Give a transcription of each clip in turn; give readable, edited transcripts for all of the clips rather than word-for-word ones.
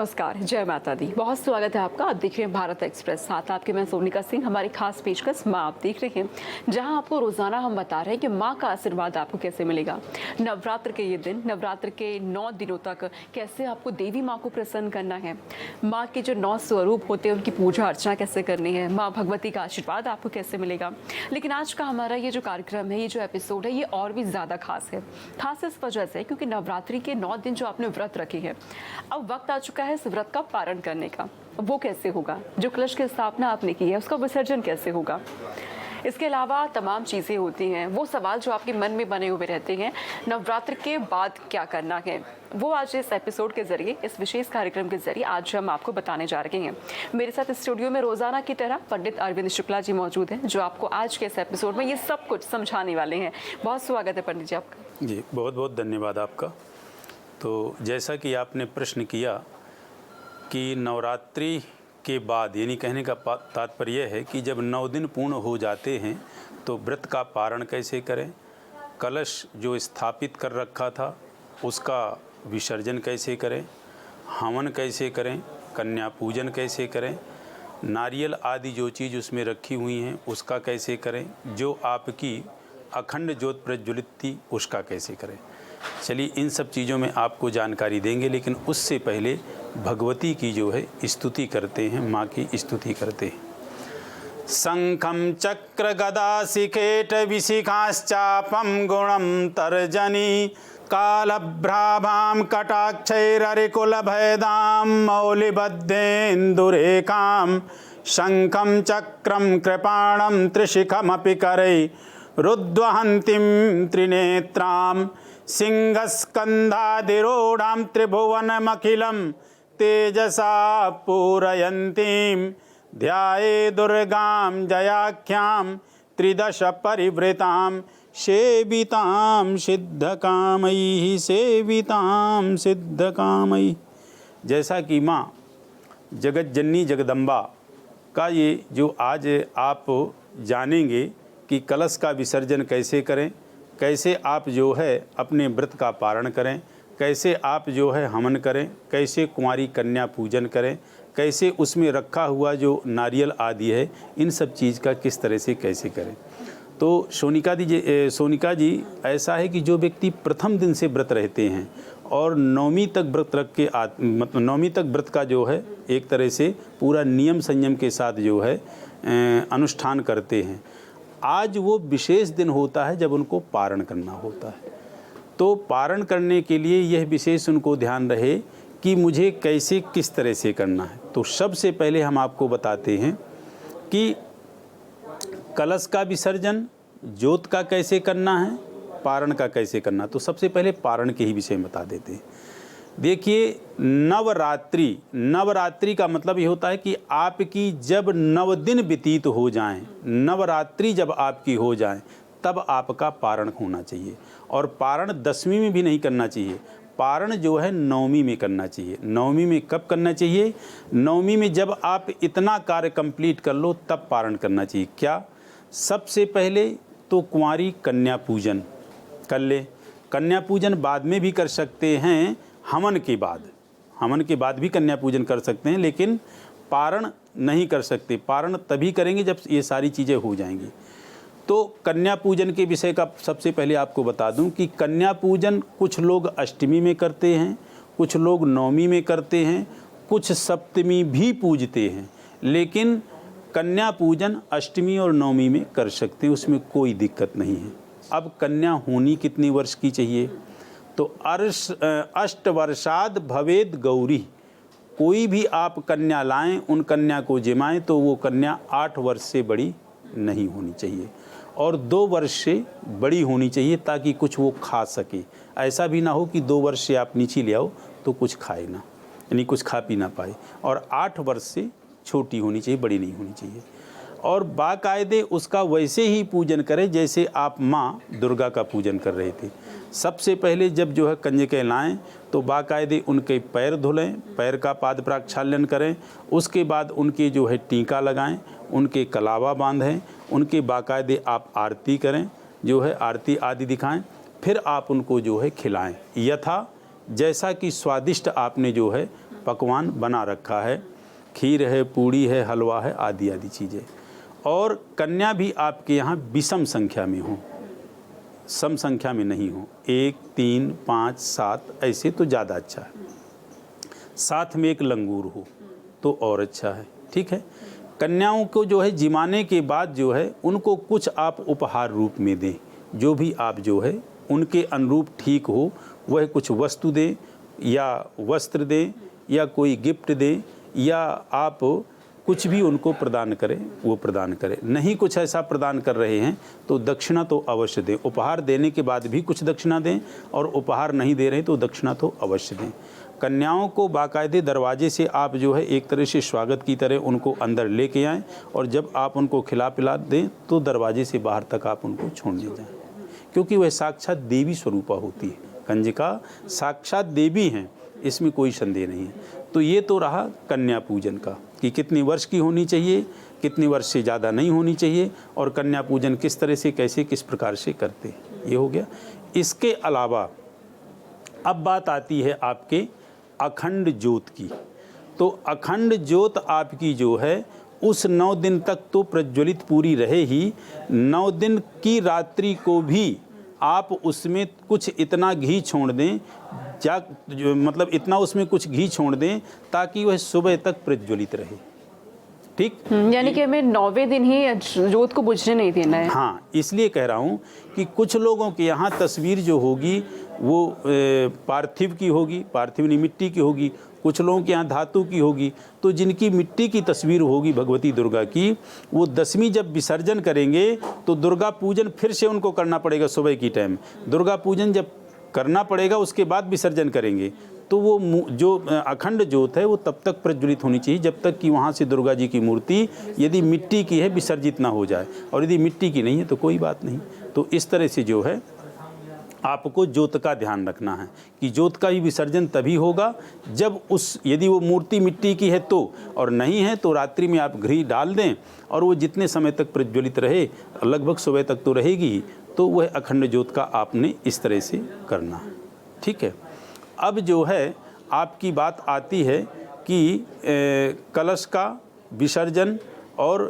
नमस्कार, जय माता दी। बहुत स्वागत है आपका। आप देख रहे हैं भारत एक्सप्रेस, साथ आपके मैं सोनिका सिंह। हमारी खास पेशकश माँ आप देख रहे हैं, जहां आपको रोजाना हम बता रहे हैं कि माँ का आशीर्वाद आपको कैसे मिलेगा। नवरात्र के ये दिन, नवरात्र के 9 दिनों तक कैसे आपको देवी माँ को प्रसन्न करना है, माँ के जो 9 स्वरूप होते हैं उनकी पूजा अर्चना कैसे करनी है, माँ भगवती का आशीर्वाद आपको कैसे मिलेगा। लेकिन आज का हमारा ये जो कार्यक्रम है, ये जो एपिसोड है, ये और भी ज़्यादा खास है। खास इस वजह से क्योंकि नवरात्रि के 9 दिन जो आपने व्रत रखे हैं, अब वक्त आ चुका है इस व्रत का पारण करने का। वो कैसे होगा, जो कलश की स्थापना आपने की है उसका विसर्जन कैसे होगा, इसके अलावा तमाम चीज़ें होती हैं। वो सवाल जो आपके मन में बने हुए रहते हैं, नवरात्र के बाद क्या करना है, वो आज इस एपिसोड के जरिए, इस विशेष कार्यक्रम के जरिए आज हम आपको बताने जा रहे हैं। मेरे साथ स्टूडियो में रोजाना की तरह पंडित अरविंद शुक्ला जी मौजूद हैं, जो आपको आज के इस एपिसोड में ये सब कुछ समझाने वाले हैं। बहुत स्वागत है पंडित जी आपका। जी, बहुत बहुत धन्यवाद आपका। तो जैसा कि आपने प्रश्न किया कि नवरात्रि के बाद, यानी कहने का तात्पर्य है कि जब 9 दिन पूर्ण हो जाते हैं तो व्रत का पारण कैसे करें, कलश जो स्थापित कर रखा था उसका विसर्जन कैसे करें, हवन कैसे करें, कन्या पूजन कैसे करें, नारियल आदि जो चीज़ उसमें रखी हुई हैं उसका कैसे करें, जो आपकी अखंड ज्योत प्रज्वलित थी उसका कैसे करें। चलिए इन सब चीज़ों में आपको जानकारी देंगे, लेकिन उससे पहले भगवती की जो है स्तुति करते हैं, माँ की स्तुति करते हैं। शंखं चक्र गदा शिखेट विशिखाश्चापम गुणम तर्जनी कालभ्राभां कटाक्षैररिकुल भयदां मौलिबद्धेन्दुरेखां शंखं चक्रं कृपाणं त्रिशिखमपि करै रुद्वहन्तीं त्रिनेत्रां सिंहस्कन्धाधिरूढां त्रिभुवनमखिलं तेजसा पूरयन्तीं ध्याये दुर्गां जयाख्यां त्रिदश परिवृतां सेवितां सिद्धकामैः सेवितां सिद्धकामैः। जैसा कि माँ जगत जननी जगदम्बा का ये जो आज आप जानेंगे कि कलश का विसर्जन कैसे करें, कैसे आप जो है अपने व्रत का पारण करें, कैसे आप जो है हवन करें, कैसे कुंवारी कन्या पूजन करें, कैसे उसमें रखा हुआ जो नारियल आदि है इन सब चीज़ का किस तरह से कैसे करें। तो सोनिका जी ऐसा है कि जो व्यक्ति प्रथम दिन से व्रत रहते हैं और 9वीं तक व्रत रख के मतलब 9वीं तक व्रत का जो है एक तरह से पूरा नियम संयम के साथ जो है अनुष्ठान करते हैं, आज वो विशेष दिन होता है जब उनको पारण करना होता है। तो पारण करने के लिए यह विशेष उनको ध्यान रहे कि मुझे कैसे किस तरह से करना है। तो सबसे पहले हम आपको बताते हैं कि कलश का विसर्जन ज्योत का कैसे करना है, पारण का कैसे करना। तो सबसे पहले पारण के ही विषय में बता देते हैं। देखिए, नवरात्रि का मतलब ये होता है कि आपकी जब 9 दिन व्यतीत हो जाएं, नवरात्रि जब आपकी हो जाएं, तब आपका पारण होना चाहिए। और पारण 10वीं में भी नहीं करना चाहिए, पारण जो है 9वीं में करना चाहिए। 9वीं में कब करना चाहिए? 9वीं में जब आप इतना कार्य कंप्लीट कर लो तब पारण करना चाहिए। क्या? सबसे पहले तो कुंवारी कन्या पूजन कर ले। कन्या पूजन बाद में भी कर सकते हैं, हवन के बाद भी कन्या पूजन कर सकते हैं, लेकिन पारण नहीं कर सकते। पारण तभी करेंगे जब ये सारी चीज़ें हो जाएंगी। तो कन्या पूजन के विषय का सबसे पहले आपको बता दूं कि कन्या पूजन कुछ लोग अष्टमी में करते हैं, कुछ लोग 9वीं में करते हैं, कुछ सप्तमी भी पूजते हैं, लेकिन कन्या पूजन अष्टमी और 9वीं में कर सकते हैं, उसमें कोई दिक्कत नहीं है। अब कन्या होनी कितनी वर्ष की चाहिए? तो 8 वर्षाद भवेद गौरी। कोई भी आप कन्या लाएं, उन कन्या को जिमाएं तो वो कन्या 8 वर्ष से बड़ी नहीं होनी चाहिए और 2 वर्ष से बड़ी होनी चाहिए, ताकि कुछ वो खा सके। ऐसा भी ना हो कि 2 वर्ष से आप नीचे ले आओ तो कुछ खाए ना, यानी कुछ खा पी ना पाए। और 8 वर्ष से छोटी होनी चाहिए, बड़ी नहीं होनी चाहिए। और बाकायदे उसका वैसे ही पूजन करें जैसे आप माँ दुर्गा का पूजन कर रहे थे। सबसे पहले जब जो है कंजकें लाएं तो बाकायदे उनके पैर धुलें, पैर का पाद प्रक्षालन करें, उसके बाद उनके जो है टीका लगाएं, उनके कलावा बांधें, उनके बाकायदे आप आरती करें, जो है आरती आदि दिखाएं, फिर आप उनको जो है खिलाएं, यथा जैसा कि स्वादिष्ट आपने जो है पकवान बना रखा है, खीर है, पूड़ी है, हलवा है, आदि आदि चीज़ें। और कन्या भी आपके यहाँ विषम संख्या में हो, सम संख्या में नहीं हो, 1, 3, 5, 7 ऐसे तो ज़्यादा अच्छा है। साथ में एक लंगूर हो तो और अच्छा है, ठीक है। कन्याओं को जो है जिमाने के बाद जो है उनको कुछ आप उपहार रूप में दें, जो भी आप जो है उनके अनुरूप ठीक हो, वह कुछ वस्तु दें या वस्त्र दें या कोई गिफ्ट दें या आप कुछ भी उनको प्रदान करें, वो प्रदान करें। नहीं कुछ ऐसा प्रदान कर रहे हैं तो दक्षिणा तो अवश्य दें। उपहार देने के बाद भी कुछ दक्षिणा दें, और उपहार नहीं दे रहे हैं तो दक्षिणा तो अवश्य दें। कन्याओं को बाकायदे दरवाजे से आप जो है एक तरह से स्वागत की तरह उनको अंदर लेके आएँ, और जब आप उनको खिला पिला दें तो दरवाजे से बाहर तक आप उनको छोड़ने जाएँ, क्योंकि वह साक्षात देवी स्वरूपा होती है। कंजिका साक्षात देवी हैं, इसमें कोई संदेह नहीं है। तो ये तो रहा कन्या पूजन का कि कितनी वर्ष की होनी चाहिए, कितनी वर्ष से ज़्यादा नहीं होनी चाहिए, और कन्या पूजन किस तरह से, कैसे, किस प्रकार से करते हैं, ये हो गया। इसके अलावा अब बात आती है आपके अखंड ज्योत की। तो अखंड ज्योत आपकी जो है उस 9 दिन तक तो प्रज्वलित पूरी रहे ही। 9 दिन की रात्रि को भी आप उसमें कुछ इतना घी छोड़ दें, मतलब इतना उसमें कुछ घी छोड़ दें ताकि वह सुबह तक प्रज्वलित रहे, ठीक। यानी कि हमें 9वें दिन ही ज्योत को बुझने नहीं देना है। हाँ, इसलिए कह रहा हूँ कि कुछ लोगों के यहाँ तस्वीर जो होगी वो पार्थिव की होगी, पार्थिव नहीं मिट्टी की होगी, कुछ लोगों के यहाँ धातु की होगी। तो जिनकी मिट्टी की तस्वीर होगी भगवती दुर्गा की, वो 10वीं जब विसर्जन करेंगे तो दुर्गा पूजन फिर से उनको करना पड़ेगा सुबह की टाइम। दुर्गा पूजन जब करना पड़ेगा उसके बाद विसर्जन करेंगे, तो वो जो अखंड ज्योत है वो तब तक प्रज्वलित होनी चाहिए जब तक कि वहाँ से दुर्गा जी की मूर्ति यदि मिट्टी की है विसर्जित ना हो जाए, और यदि मिट्टी की नहीं है तो कोई बात नहीं। तो इस तरह से जो है आपको ज्योत का ध्यान रखना है कि ज्योत का ही विसर्जन तभी होगा जब यदि वो मूर्ति मिट्टी की है तो, और नहीं है तो रात्रि में आप घी डाल दें और वो जितने समय तक प्रज्वलित रहे, लगभग सुबह तक तो रहेगी, तो वह अखंड ज्योत का आपने इस तरह से करना है, ठीक है। अब जो है आपकी बात आती है कि कलश का विसर्जन और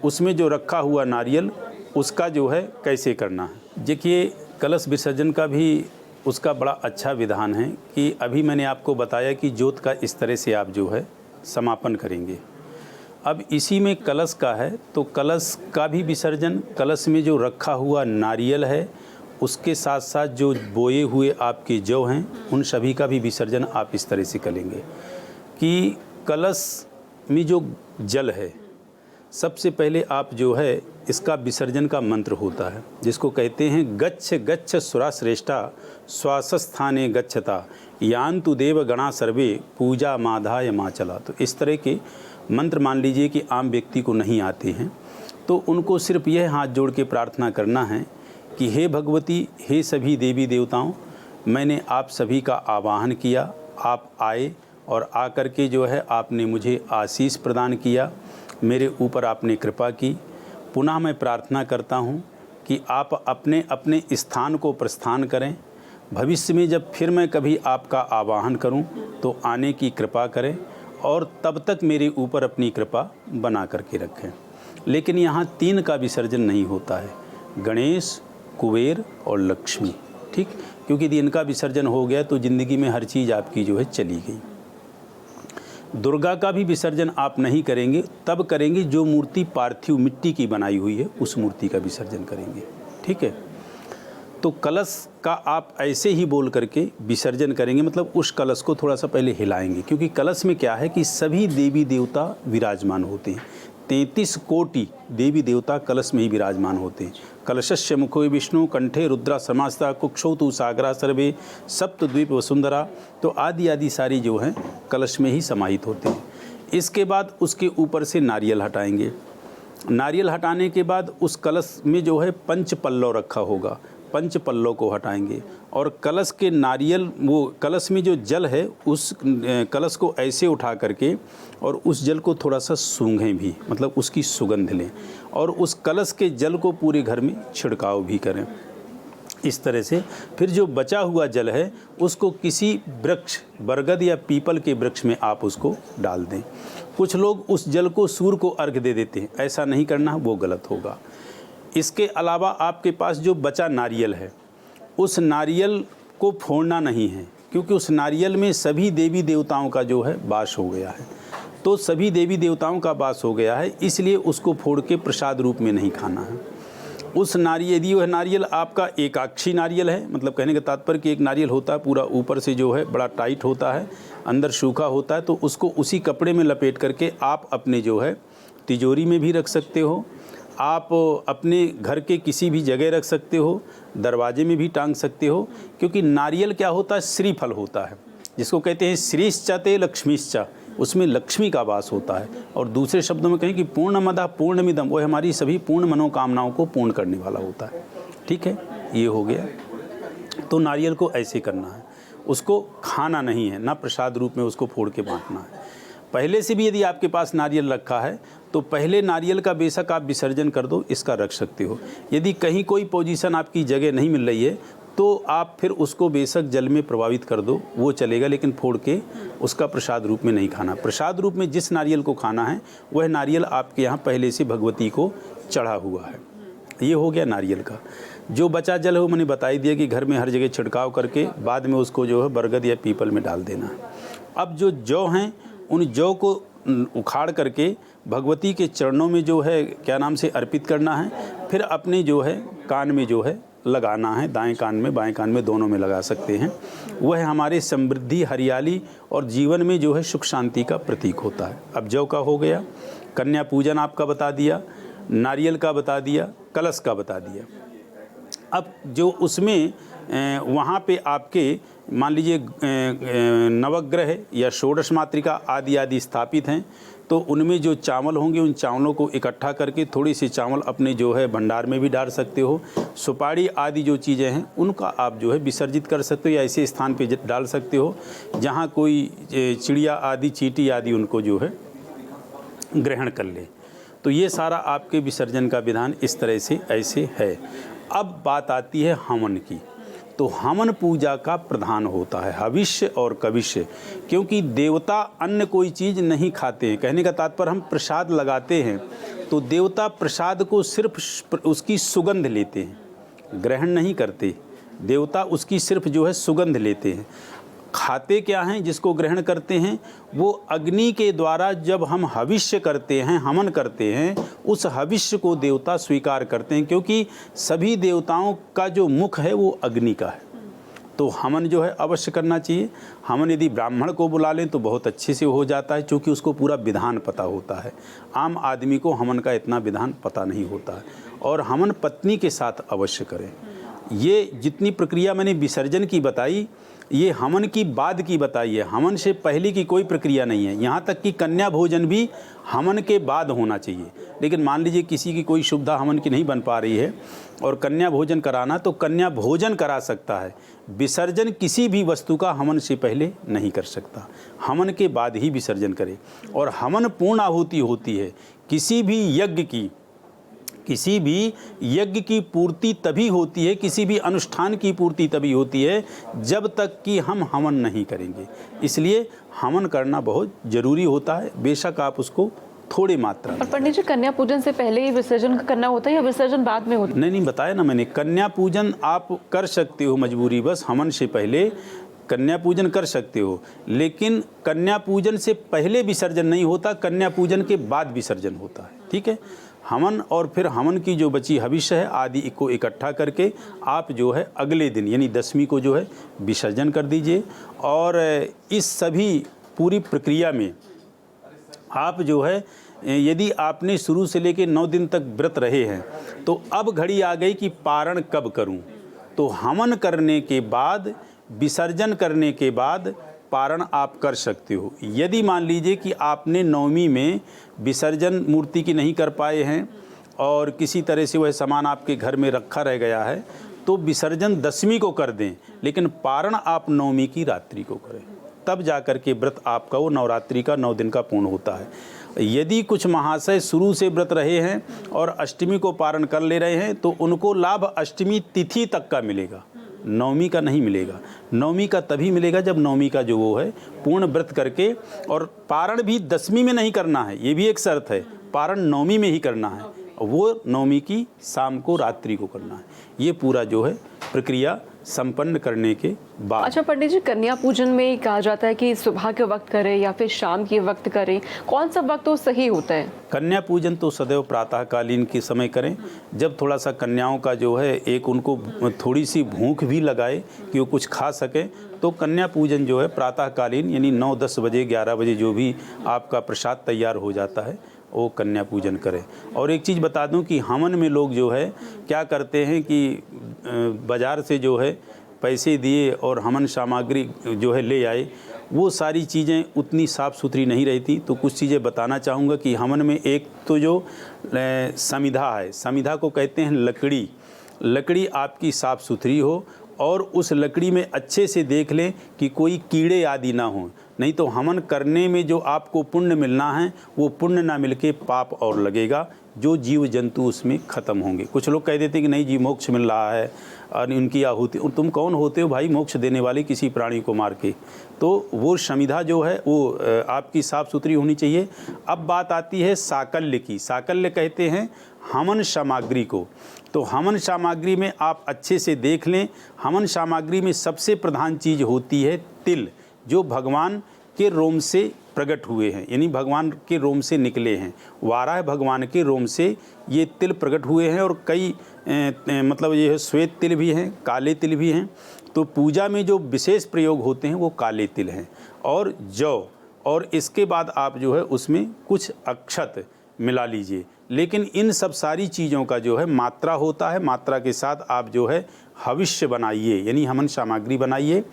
उसमें जो रखा हुआ नारियल उसका जो है कैसे करना है। देखिए, कलश विसर्जन का भी उसका बड़ा अच्छा विधान है कि अभी मैंने आपको बताया कि ज्योत का इस तरह से आप जो है समापन करेंगे। अब इसी में कलश का है, तो कलश का भी विसर्जन, कलश में जो रखा हुआ नारियल है उसके साथ साथ जो बोए हुए आपके जौ हैं उन सभी का भी विसर्जन आप इस तरह से करेंगे कि कलश में जो जल है सबसे पहले आप जो है इसका विसर्जन का मंत्र होता है जिसको कहते हैं गच्छ गच्छ सुराश्रेष्ठा श्वासस्थाने गच्छता यान्तु देव गणा सर्वे पूजा माधाय माचला। तो इस तरह के मंत्र मान लीजिए कि आम व्यक्ति को नहीं आते हैं, तो उनको सिर्फ यह हाथ जोड़ के प्रार्थना करना है कि हे भगवती, हे सभी देवी देवताओं, मैंने आप सभी का आवाहन किया, आप आए और आकर के जो है आपने मुझे आशीष प्रदान किया, मेरे ऊपर आपने कृपा की। पुनः मैं प्रार्थना करता हूँ कि आप अपने अपने स्थान को प्रस्थान करें। भविष्य में जब फिर मैं कभी आपका आवाहन करूं तो आने की कृपा करें और तब तक मेरे ऊपर अपनी कृपा बना करके रखें। लेकिन यहाँ 3 का विसर्जन नहीं होता है, गणेश, कुबेर और लक्ष्मी, ठीक। क्योंकि यदि इनका विसर्जन हो गया तो ज़िंदगी में हर चीज़ आपकी जो है चली गई। दुर्गा का भी विसर्जन आप नहीं करेंगे, तब करेंगे जो मूर्ति पार्थिव मिट्टी की बनाई हुई है उस मूर्ति का विसर्जन करेंगे, ठीक है। तो कलश का आप ऐसे ही बोल करके विसर्जन करेंगे, मतलब उस कलश को थोड़ा सा पहले हिलाएंगे, क्योंकि कलश में क्या है कि सभी देवी देवता विराजमान होते हैं। 33 कोटि देवी देवता कलश में ही विराजमान होते हैं। कलशस्य मुखो विष्णु कंठे रुद्रा समास्ता कुक्षौ तु सागरा सर्वे सप्तद्वीप वसुंधरा। तो आदि आदि सारी जो हैं कलश में ही समाहित होते हैं। इसके बाद उसके ऊपर से नारियल हटाएंगे। नारियल हटाने के बाद उस कलश में जो है पंच पल्लव रखा होगा, पंच पल्लव को हटाएंगे और कलश के नारियल, वो कलश में जो जल है उस कलश को ऐसे उठा करके और उस जल को थोड़ा सा सूंघें भी, मतलब उसकी सुगंध लें और उस कलश के जल को पूरे घर में छिड़काव भी करें। इस तरह से फिर जो बचा हुआ जल है उसको किसी वृक्ष, बरगद या पीपल के वृक्ष में आप उसको डाल दें। कुछ लोग उस जल को सूर्य को अर्घ दे देते हैं, ऐसा नहीं करना, वो गलत होगा। इसके अलावा आपके पास जो बचा नारियल है, उस नारियल को फोड़ना नहीं है, क्योंकि उस नारियल में सभी देवी देवताओं का जो है वास हो गया है। तो सभी देवी देवताओं का वास हो गया है, इसलिए उसको फोड़ के प्रसाद रूप में नहीं खाना है। उस नारियल, यदि वह नारियल आपका एकाक्षी नारियल है, मतलब कहने का तात्पर्य कि एक नारियल होता है पूरा ऊपर से जो है बड़ा टाइट होता है, अंदर सूखा होता है, तो उसको उसी कपड़े में लपेट करके आप अपने जो है तिजोरी में भी रख सकते हो, आप अपने घर के किसी भी जगह रख सकते हो, दरवाजे में भी टांग सकते हो। क्योंकि नारियल क्या होता है, श्रीफल होता है, जिसको कहते हैं श्रीश्च ते लक्ष्मीश्च, उसमें लक्ष्मी का वास होता है। और दूसरे शब्दों में कहें कि पूर्णमदः पूर्णमिदं, वो हमारी सभी पूर्ण मनोकामनाओं को पूर्ण करने वाला होता है। ठीक है, ये हो गया। तो नारियल को ऐसे करना है, उसको खाना नहीं है, ना प्रसाद रूप में उसको फोड़ के बांटना है। पहले से भी यदि आपके पास नारियल रखा है तो पहले नारियल का बेशक आप विसर्जन कर दो, इसका रख सकते हो। यदि कहीं कोई पोजीशन आपकी जगह नहीं मिल रही है तो आप फिर उसको बेशक जल में प्रभावित कर दो, वो चलेगा, लेकिन फोड़ के उसका प्रसाद रूप में नहीं खाना। प्रसाद रूप में जिस नारियल को खाना है वह नारियल आपके यहाँ पहले से भगवती को चढ़ा हुआ है। ये हो गया नारियल का। जो बचा जल है वो मैंने बता ही दिया कि घर में हर जगह छिड़काव करके बाद में उसको जो है बरगद या पीपल में डाल देना है। अब जो जौ हैं, उन जौ को उखाड़ करके भगवती के चरणों में जो है क्या नाम से अर्पित करना है। फिर अपने जो है कान में जो है लगाना है, दाएं कान में बाएं कान में दोनों में लगा सकते हैं। वह हमारे समृद्धि, हरियाली और जीवन में जो है सुख शांति का प्रतीक होता है। अब जौ का हो गया, कन्या पूजन आपका बता दिया, नारियल का बता दिया, कलश का बता दिया। अब जो उसमें वहाँ पे आपके मान लीजिए नवग्रह या षोडश मातृका आदि आदि स्थापित हैं, तो उनमें जो चावल होंगे उन चावलों को इकट्ठा करके थोड़ी सी चावल अपने जो है भंडार में भी डाल सकते हो। सुपारी आदि जो चीज़ें हैं उनका आप जो है विसर्जित कर सकते हो या ऐसे स्थान पे डाल सकते हो जहाँ कोई चिड़िया आदि, चींटी आदि उनको जो है ग्रहण कर ले। तो ये सारा आपके विसर्जन का विधान इस तरह से ऐसे है। अब बात आती है हवन की। तो हवन पूजा का प्रधान होता है हविष्य और कविष्य, क्योंकि देवता अन्य कोई चीज़ नहीं खाते हैं। कहने का तात्पर्य हम प्रसाद लगाते हैं तो देवता प्रसाद को सिर्फ उसकी सुगंध लेते हैं, ग्रहण नहीं करते। देवता उसकी सिर्फ जो है सुगंध लेते हैं। खाते क्या हैं, जिसको ग्रहण करते हैं वो अग्नि के द्वारा जब हम हविष्य करते हैं, हवन करते हैं, उस हविष्य को देवता स्वीकार करते हैं, क्योंकि सभी देवताओं का जो मुख है वो अग्नि का है। तो हवन जो है अवश्य करना चाहिए। हवन यदि ब्राह्मण को बुला लें तो बहुत अच्छे से हो जाता है, क्योंकि उसको पूरा विधान पता होता है। आम आदमी को हवन का इतना विधान पता नहीं होता है। और हवन पत्नी के साथ अवश्य करें। ये जितनी प्रक्रिया मैंने विसर्जन की बताई, ये हवन की बाद की बताई है, हवन से पहले की कोई प्रक्रिया नहीं है। यहाँ तक कि कन्या भोजन भी हवन के बाद होना चाहिए। लेकिन मान लीजिए किसी की कोई सुविधा हवन की नहीं बन पा रही है और कन्या भोजन कराना, तो कन्या भोजन करा सकता है। विसर्जन किसी भी वस्तु का हवन से पहले नहीं कर सकता, हवन के बाद ही विसर्जन करे। और हवन पूर्ण आहुति होती है। किसी भी यज्ञ की पूर्ति तभी होती है, किसी भी अनुष्ठान की पूर्ति तभी होती है जब तक कि हम हवन नहीं करेंगे। इसलिए हवन करना बहुत ज़रूरी होता है, बेशक आप उसको थोड़ी मात्रा में। और पंडित जी, कन्या पूजन से पहले ही विसर्जन करना होता है या विसर्जन बाद में होता है? नहीं, बताया ना मैंने, कन्या पूजन आप कर सकते हो मजबूरी बस, हवन से पहले कन्या पूजन कर सकते हो, लेकिन कन्या पूजन से पहले विसर्जन नहीं होता, कन्या पूजन के बाद विसर्जन होता है। ठीक है, हवन और फिर हवन की जो बची हविष्य है आदि को इकट्ठा करके आप जो है अगले दिन यानी 10वीं को जो है विसर्जन कर दीजिए। और इस सभी पूरी प्रक्रिया में आप जो है यदि आपने शुरू से लेकर 9 दिन तक व्रत रहे हैं तो अब घड़ी आ गई कि पारण कब करूं, तो हवन करने के बाद, विसर्जन करने के बाद पारण आप कर सकते हो। यदि मान लीजिए कि आपने 9वीं में विसर्जन मूर्ति की नहीं कर पाए हैं और किसी तरह से वह सामान आपके घर में रखा रह गया है, तो विसर्जन 10वीं को कर दें, लेकिन पारण आप 9वीं की रात्रि को करें, तब जा कर के व्रत आपका वो नवरात्रि का 9 दिन का पूर्ण होता है। यदि कुछ महाशय शुरू से व्रत रहे हैं और अष्टमी को पारण कर ले रहे हैं तो उनको लाभ अष्टमी तिथि तक का मिलेगा, नवमी का नहीं मिलेगा। नवमी का तभी मिलेगा जब नवमी का जो वो है पूर्ण व्रत करके, और पारण भी दसवीं में नहीं करना है, ये भी एक शर्त है, पारण नवमी में ही करना है, वो नवमी की शाम को रात्रि को करना है। ये पूरा जो है प्रक्रिया संपन्न करने के बाद। अच्छा पंडित जी, कन्या पूजन में कहा जाता है कि सुबह के वक्त करें या फिर शाम के वक्त करें, कौन सा वक्त तो सही होता है? कन्या पूजन तो सदैव प्रातःकालीन के समय करें, जब थोड़ा सा कन्याओं का जो है एक उनको थोड़ी सी भूख भी लगाए कि वो कुछ खा सकें, तो कन्या पूजन जो है प्रातःकालीन यानी 9-10 बजे 11 बजे जो भी आपका प्रसाद तैयार हो जाता है वो कन्या पूजन करें। और एक चीज़ बता दूं कि हवन में लोग जो है क्या करते हैं कि बाज़ार से जो है पैसे दिए और हवन सामग्री जो है ले आए, वो सारी चीज़ें उतनी साफ़ सुथरी नहीं रहती। तो कुछ चीज़ें बताना चाहूँगा कि हवन में एक तो जो समिधा है, समिधा को कहते हैं लकड़ी, लकड़ी आपकी साफ़ सुथरी हो और उस लकड़ी में अच्छे से देख लें कि कोई कीड़े आदि ना हों, नहीं तो हवन करने में जो आपको पुण्य मिलना है वो पुण्य ना मिलके पाप और लगेगा, जो जीव जंतु उसमें ख़त्म होंगे। कुछ लोग कह देते हैं कि नहीं जी मोक्ष मिल रहा है और उनकी आहुति, तुम कौन होते हो भाई मोक्ष देने वाले किसी प्राणी को मार के? तो वो समिधा जो है वो आपकी साफ़ सुथरी होनी चाहिए। अब बात आती है साकल्य की। साकल्य कहते हैं हवन सामग्री को। तो हवन सामग्री में आप अच्छे से देख लें, हवन सामग्री में सबसे प्रधान चीज़ होती है तिल, जो भगवान के रोम से प्रकट हुए हैं, यानी भगवान के रोम से निकले हैं। वाराह भगवान के रोम से ये तिल प्रकट हुए हैं और कई मतलब ये है श्वेत तिल भी हैं, काले तिल भी हैं। तो पूजा में जो विशेष प्रयोग होते हैं वो काले तिल हैं और जौ, और इसके बाद आप जो है उसमें कुछ अक्षत मिला लीजिए। लेकिन इन सब सारी चीज़ों का जो है मात्रा होता है, मात्रा के साथ आप जो है हविष्य बनाइए, यानी हवन सामग्री बनाइए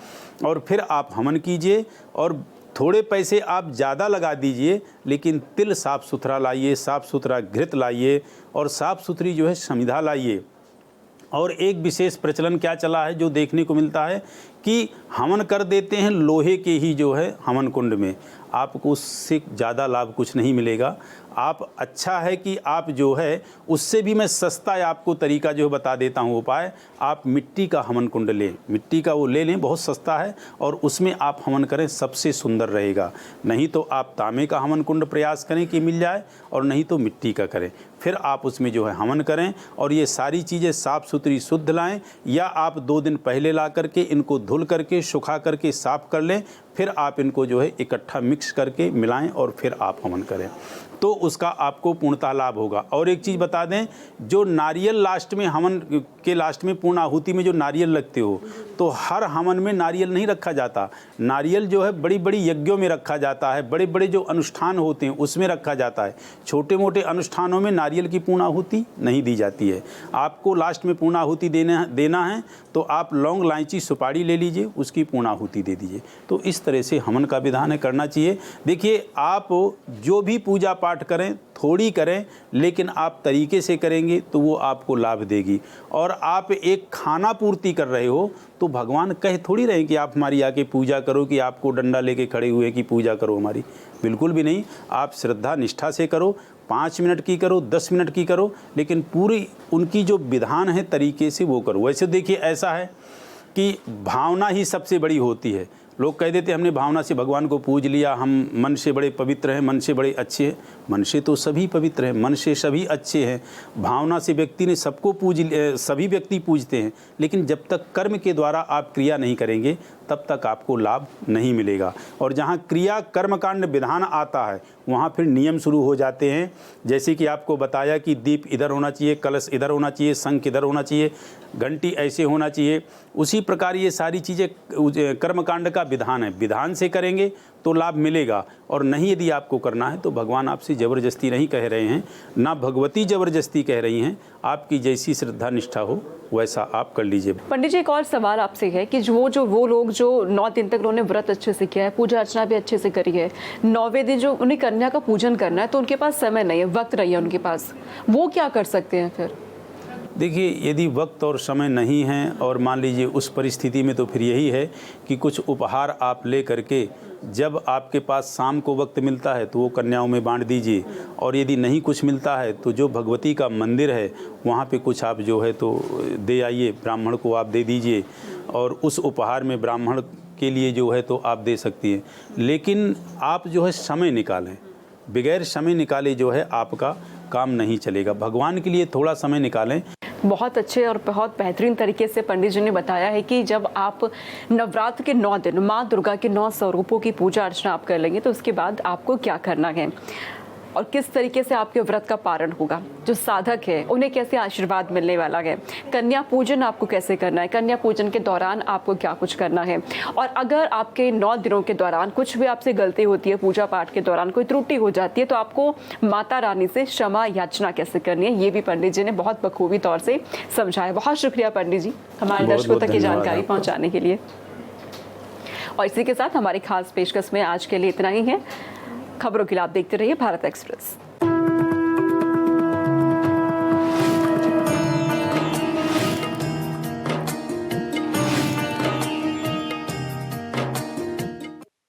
और फिर आप हवन कीजिए। और थोड़े पैसे आप ज़्यादा लगा दीजिए, लेकिन तिल साफ़ सुथरा लाइए, साफ़ सुथरा घृत लाइए और साफ़ सुथरी जो है समिधा लाइए। और एक विशेष प्रचलन क्या चला है जो देखने को मिलता है कि हवन कर देते हैं लोहे के ही जो है हवन कुंड में, आपको उससे ज़्यादा लाभ कुछ नहीं मिलेगा। आप अच्छा है कि आप जो है उससे भी मैं सस्ता आपको तरीका जो बता देता हूँ उपाय, आप मिट्टी का हवन कुंड लें, मिट्टी का वो ले लें, बहुत सस्ता है, और उसमें आप हवन करें, सबसे सुंदर रहेगा। नहीं तो आप तांबे का हवन कुंड प्रयास करें कि मिल जाए, और नहीं तो मिट्टी का करें, फिर आप उसमें जो है हवन करें। और ये सारी चीज़ें साफ़ सुथरी शुद्ध लाएं, या आप 2 दिन पहले ला करके इनको धुल करके सुखा करके साफ़ कर लें, फिर आप इनको जो है इकट्ठा मिक्स करके मिलाएं और फिर आप हवन करें, तो उसका आपको पूर्णतः लाभ होगा। और एक चीज़ बता दें, जो नारियल लास्ट में हवन के लास्ट में पूर्ण आहुति में जो नारियल लगते हो, तो हर हवन में नारियल नहीं रखा जाता। नारियल जो है बड़ी बड़ी यज्ञों में रखा जाता है, बड़े बड़े जो अनुष्ठान होते हैं उसमें रखा जाता है। छोटे मोटे अनुष्ठानों में नारियल की पूर्ण आहुति नहीं दी जाती है। आपको लास्ट में पूर्ण आहुति देना है तो आप लौंग इलायची सुपारी ले लीजिए, उसकी पूर्ण आहुति दे दीजिए। तो इस तरह से हवन का विधान है, करना चाहिए। देखिए, आप जो भी पूजा पाठ करें थोड़ी करें, लेकिन आप तरीके से करेंगे तो वो आपको लाभ देगी। और आप एक खाना पूर्ति कर रहे हो तो भगवान कह थोड़ी रहे कि आप हमारी आके पूजा करो, कि आपको डंडा लेके खड़े हुए कि पूजा करो हमारी, बिल्कुल भी नहीं। आप श्रद्धा निष्ठा से करो, 5 मिनट की करो, 10 मिनट की करो, लेकिन पूरी उनकी जो विधान है तरीके से वो करो। वैसे देखिए, ऐसा है कि भावना ही सबसे बड़ी होती है। लोग कह देते हमने भावना से भगवान को पूज लिया, हम मन से बड़े पवित्र हैं, मन से बड़े अच्छे हैं। मन से तो सभी पवित्र हैं, मन से सभी अच्छे हैं। भावना से व्यक्ति ने सबको सभी व्यक्ति पूजते हैं, लेकिन जब तक कर्म के द्वारा आप क्रिया नहीं करेंगे तब तक आपको लाभ नहीं मिलेगा। और जहाँ क्रिया कर्मकांड विधान आता है वहाँ फिर नियम शुरू हो जाते हैं। जैसे कि आपको बताया कि दीप इधर होना चाहिए, कलश इधर होना चाहिए, शंख इधर होना चाहिए, घंटी ऐसे होना चाहिए। उसी प्रकार ये सारी चीज़ें कर्मकांड का विधान है। विधान से करेंगे तो लाभ मिलेगा, और नहीं यदि आपको करना है तो भगवान आपसे ज़बरदस्ती नहीं कह रहे हैं, ना भगवती ज़बरदस्ती कह रही हैं। आपकी जैसी श्रद्धा निष्ठा हो वैसा आप कर लीजिए। पंडित जी, एक और सवाल आपसे है कि वो लोग जो 9 दिन तक उन्होंने व्रत अच्छे से किया है, पूजा अर्चना भी अच्छे से करी है, 9वें दिन जो उन्हें कन्या का पूजन करना है तो उनके पास समय नहीं है, वक्त नहीं है उनके पास, वो क्या कर सकते हैं फिर? देखिए, यदि वक्त और समय नहीं है और मान लीजिए उस परिस्थिति में, तो फिर यही है कि कुछ उपहार आप ले करके जब आपके पास शाम को वक्त मिलता है तो वो कन्याओं में बांट दीजिए, और यदि नहीं कुछ मिलता है तो जो भगवती का मंदिर है वहाँ पे कुछ आप जो है तो दे आइए, ब्राह्मण को आप दे दीजिए, और उस उपहार में ब्राह्मण के लिए जो है तो आप दे सकती हैं। लेकिन आप जो है समय निकालें, बगैर समय निकाले जो है आपका काम नहीं चलेगा। भगवान के लिए थोड़ा समय निकालें। बहुत अच्छे और बहुत बेहतरीन तरीके से पंडित जी ने बताया है कि जब आप नवरात्र के 9 दिन माँ दुर्गा के 9 स्वरूपों की पूजा अर्चना आप कर लेंगे तो उसके बाद आपको क्या करना है और किस तरीके से आपके व्रत का पारण होगा। जो साधक है उन्हें कैसे आशीर्वाद मिलने वाला है, कन्या पूजन आपको कैसे करना है, कन्या पूजन के दौरान आपको क्या कुछ करना है, और अगर आपके 9 दिनों के दौरान कुछ भी आपसे गलती होती है, पूजा पाठ के दौरान कोई त्रुटि हो जाती है, तो आपको माता रानी से क्षमा याचना कैसे करनी है, ये भी पंडित जी ने बहुत बखूबी तौर से समझाया। बहुत शुक्रिया पंडित जी हमारे दर्शकों तक ये जानकारी पहुँचाने के लिए। और इसी के साथ हमारी खास पेशकश में आज के लिए इतना ही है। खबरों के लिए आप देखते रहिए भारत एक्सप्रेस।